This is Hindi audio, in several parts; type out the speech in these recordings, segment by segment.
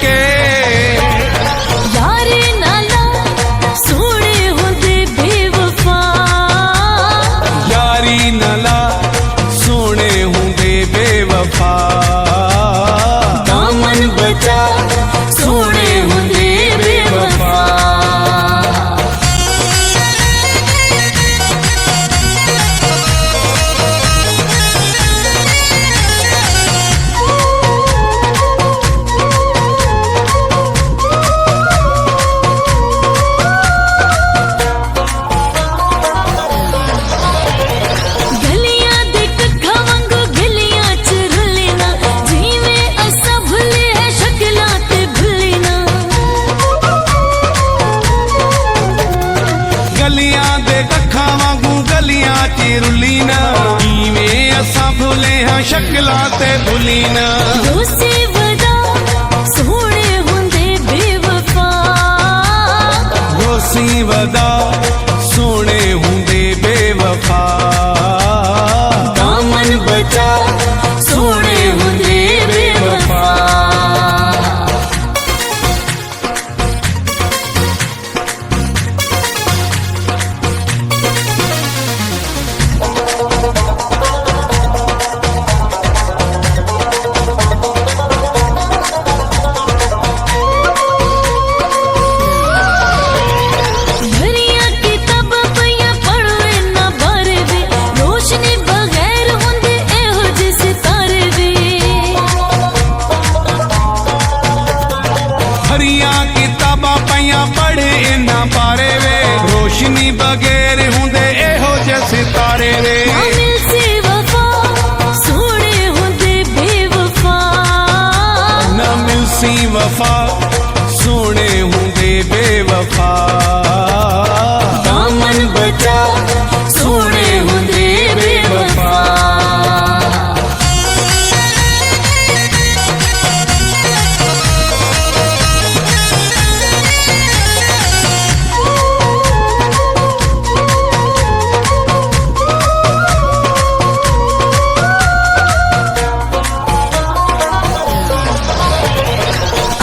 के। यारे नाला सोने हुंदे बेवफा, यारी नाला सोने हुंदे बेवफा। दामन बचा सोने हुंदे बेवफा। गलियां दे कक्खां वांगू गलियां च रुले ना, जिवें असां भुले है शक्लां ते भुले ना। गलियां दे कक्खां वांगू गलियां च रुली ना, इवें असां भुले हां शक्लां ते भुली ना। दोस्ती वदा सोने हुंदे बेवफा, दोस्ती वदा सोने हुंदे बेवफा। दामन बचा सोने हुंदे बेवफा। भरिया किताबां पईयां पढ़ो ना बारे वे, रोशनी बगैर हुंदे एहो जे सितारे वे। हरियां किताबां पईयां पढ़े इन्ना बारे वे, रोशनी बगैर हुंदे एहो जे सितारे वे। ना मिलसी वफा सोने हुंदे बेवफा, ना मिलसी वफा सोने हुंदे बेवफा। दामन बचा सोने हुंदे बेवफा।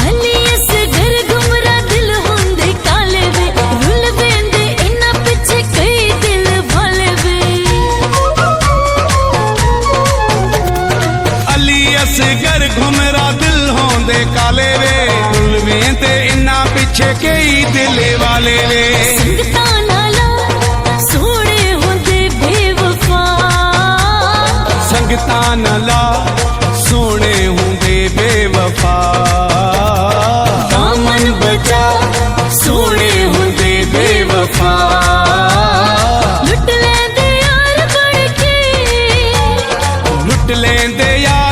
अलियस घर घुमरा दिल हुंदे काले वे, रुल वेंदे इन्ना पिछे कई दिल भाले वे। अलियस घर घुमरा दिल होंदे काले वे, उलवें ते इन्ना पिछे कई दिल वाले वे। संगतां नाला सोने हुंदे बेवफा, संगतां नाला सोने हुंदे बेवफा। दामन बचा सोने हुंदे बेवफा। लुट लेंदे यार बड़ के, लुट लेंदे यार